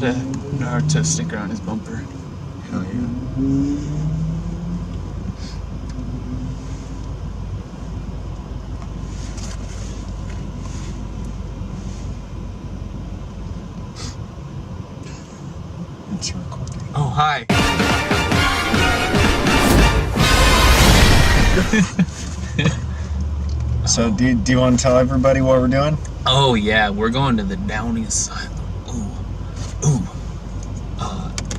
had a Naruto sticker on his bumper. Hell yeah. It's recording. Oh, hi. So, do you want to tell everybody what we're doing? Oh, yeah, we're going to the Downey Asylum. Ooh.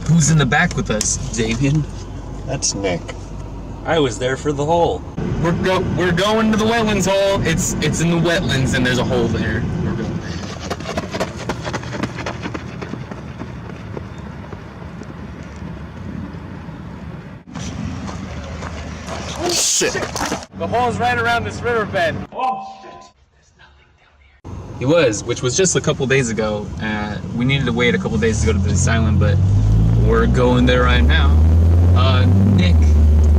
Who's in the back with us, Davian? That's Nick. I was there for the hole. We're going to the wetlands hole. It's in the wetlands and there's a hole there. We're going there. Oh, shit. The hole's right around this riverbed. Oh, shit. There's nothing down here. He was, which was just a couple days ago. We needed to wait a couple days to go to the asylum, but we're going there right now. Nick,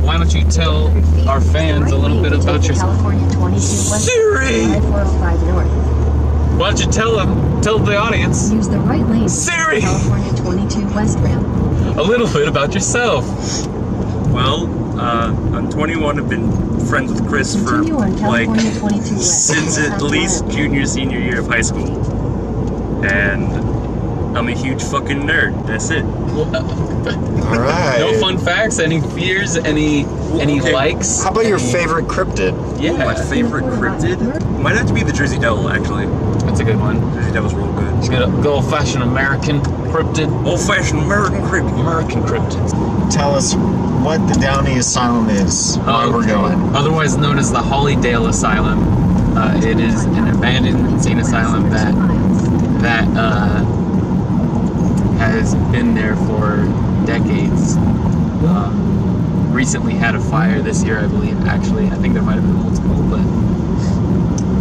why don't you tell our fans a little bit about yourself? Siri! Why don't you tell the audience? Use the right lane. Siri! California 22 westbound. A little bit about yourself. Well, I'm 21. I've been friends with Chris for Continue on like California 22 west. since at least senior year of high school, and I'm a huge fucking nerd. That's it. All right. No fun facts, any fears, any Okay. likes? How about your favorite cryptid? Yeah, My favorite cryptid might have to be the Jersey Devil, actually. that's a good one. Jersey Devil's real good. Good old-fashioned American cryptid. Old-fashioned American cryptid. American cryptid. Tell us what the Downey Asylum is, why we're going. Otherwise known as the Hollydale Asylum. It is an abandoned insane asylum that has been there for decades. Recently had a fire this year, I believe. Actually, I think there might have been multiple, but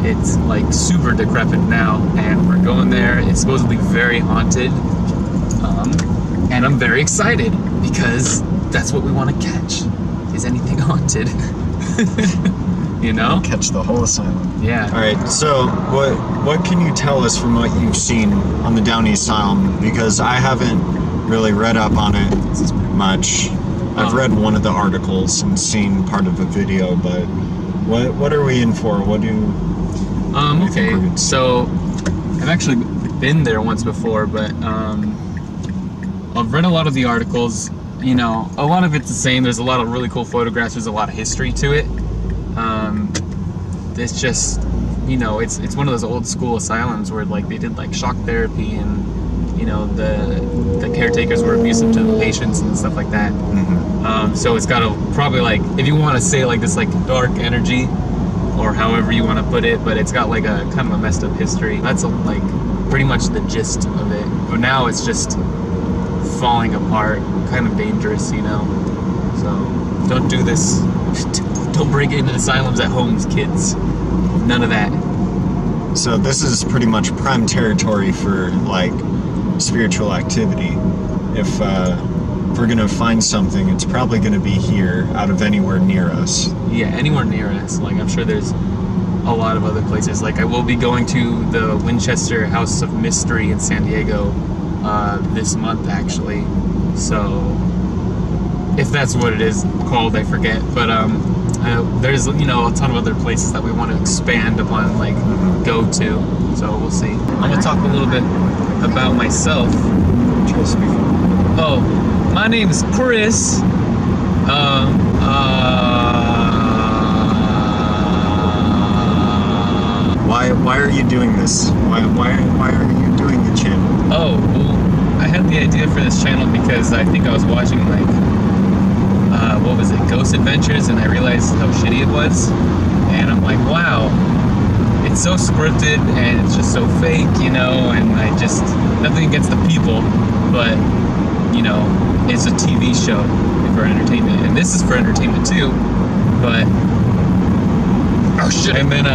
it's like super decrepit now, and we're going there. It's supposedly very haunted, and I'm very excited because that's what we want to catch. Is anything haunted? You know? Catch the whole asylum. Yeah. All right. So, what can you tell us from what you've seen on the Downey Asylum? Because I haven't really read up on it much. I've read one of the articles and seen part of a video, but what are we in for? What do you think Okay. we're gonna see? So I've actually been there once before, but I've read a lot of the articles. You know, a lot of it's the same. There's a lot of really cool photographs. There's a lot of history to it. It's just, you know, it's one of those old school asylums where like they did like shock therapy, and you know the caretakers were abusive to the patients and stuff like that. So it's got a probably like, if you want to say like this like dark energy or however you want to put it, but it's got like a kind of a messed up history. That's like pretty much the gist of it. But now it's just falling apart, kind of dangerous, you know. So don't do this. Don't break into asylums at homes, kids. None of that. So this is pretty much prime territory for like spiritual activity. If we're gonna find something, it's probably gonna be here out of anywhere near us. Yeah, anywhere near us. Like I'm sure there's a lot of other places. Like I will be going to the Winchester House of Mystery in San Diego this month, actually. So if that's what it is called, I forget. But there's, you know, a ton of other places that we want to expand upon, like go to. So we'll see. I'm gonna talk a little bit about myself. Oh, my name is Chris. Why are you doing this? Why are you doing the channel? Oh, well, I had the idea for this channel because I think I was watching like what was it, Ghost Adventures, and I realized how shitty it was, and I'm like, wow, it's so scripted and it's just so fake, you know. And I just, nothing against the people, but you know, it's a TV show for entertainment, and this is for entertainment too, but oh shit. And then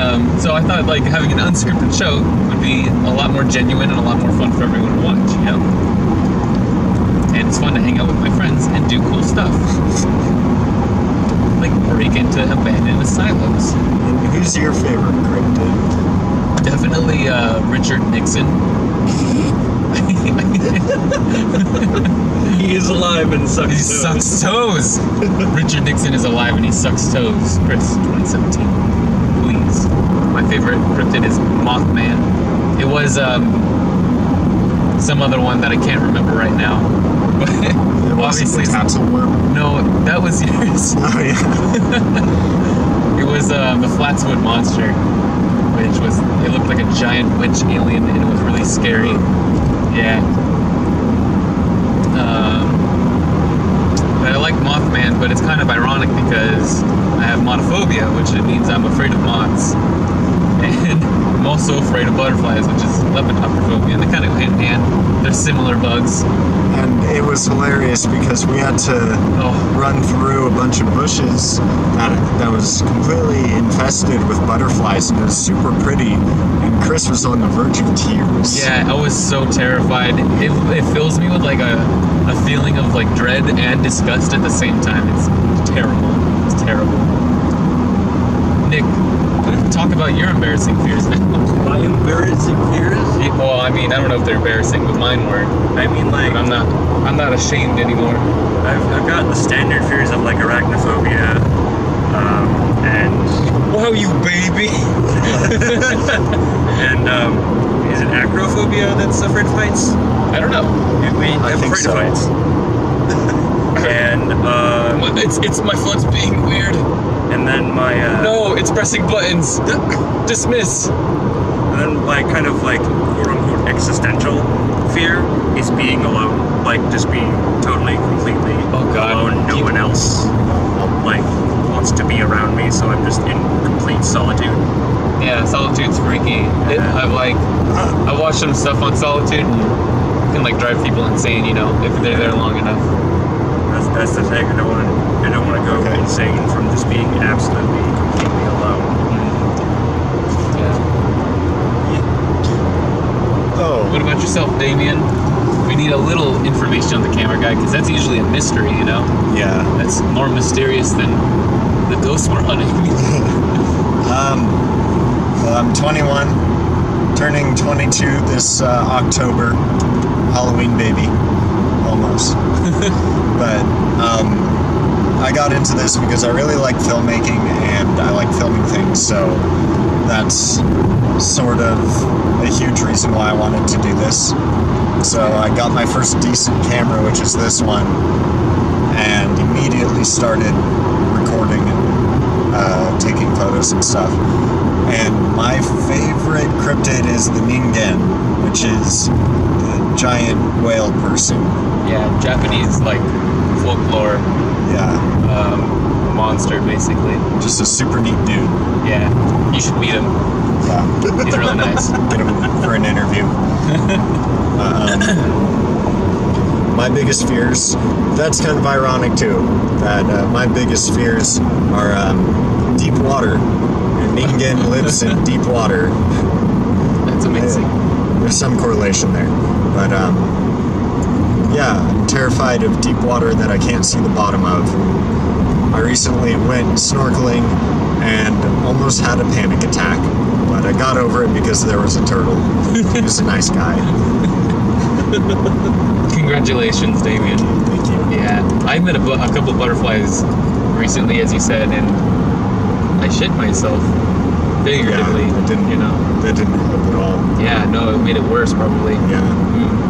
so I thought like having an unscripted show would be a lot more genuine and a lot more fun for everyone to watch, you know. And it's fun to hang out with my friends and do cool stuff. Like break into abandoned asylums. And who's your favorite cryptid? Definitely Richard Nixon. He is alive and sucks He toes. sucks toes. Richard Nixon is alive and he sucks toes. Chris, 2017. Please. My favorite cryptid is Mothman. It was some other one that I can't remember right now. But It obviously, wasn't the Tatzelworm. no, that was yours. Oh yeah. It was the Flatswood Monster, which was, it looked like a giant witch alien and it was really scary. Yeah. But I like Mothman, but it's kind of ironic because I have monophobia, which means I'm afraid of moths. And I'm also afraid of butterflies, which is lepidopterophobia, and they kind of go hand in hand. They're similar bugs. And it was hilarious because we had to Oh, run through a bunch of bushes that was completely infested with butterflies, and it was super pretty. And Chris was on the verge of tears. yeah, I was so terrified. It fills me with like a feeling of like dread and disgust at the same time. It's terrible. It's terrible. Nick, talk about your embarrassing fears now. My embarrassing fears? Well, I mean, I don't know if they're embarrassing, but mine were. I mean, like, But I'm not ashamed anymore. I've got the standard fears of like arachnophobia, and Wow, you baby! and is it acrophobia that's afraid of heights? I don't know. I I'm think afraid so. of heights. And It's my foot's being weird. and then my No, it's pressing buttons. Dismiss. and then my kind of like quote unquote existential fear is being alone, like just being totally completely Oh, God. alone. No one else like wants to be around me, so I'm just in complete solitude. Yeah, Solitude's freaky. I watched some stuff on Solitude and it can like drive people insane, you know, if they're there long enough. That's the thing. I don't want to go Okay. insane from just being absolutely completely alone. Yeah. Oh. What about yourself, Damien? We need a little information on the camera guy because that's usually a mystery, you know? Yeah. That's more mysterious than the ghosts we're hunting. Well, I'm 21, turning 22 this October. Halloween baby, almost. But I got into this because I really like filmmaking and I like filming things, so that's sort of a huge reason why I wanted to do this. So I got my first decent camera, which is this one, and immediately started recording and taking photos and stuff. And my favorite cryptid is the ningen, which is the giant whale person. Yeah, Japanese like folklore Yeah, monster basically. just a super neat dude. Yeah, you should meet him. Yeah, He's really nice. get him for an interview. My biggest fears, that's kind of ironic too, that my biggest fears are deep water. And ningen lives in deep water. That's amazing. There's some correlation there. But yeah, I'm terrified of deep water that I can't see the bottom of. I recently went snorkeling and almost had a panic attack, but I got over it because there was a turtle. He was a nice guy. Congratulations, Damien. Thank you. Yeah, I met a couple butterflies recently, as you said, and I shit myself figuratively. Yeah, it didn't, you know. That didn't help at all. Yeah, no, it made it worse probably. Yeah.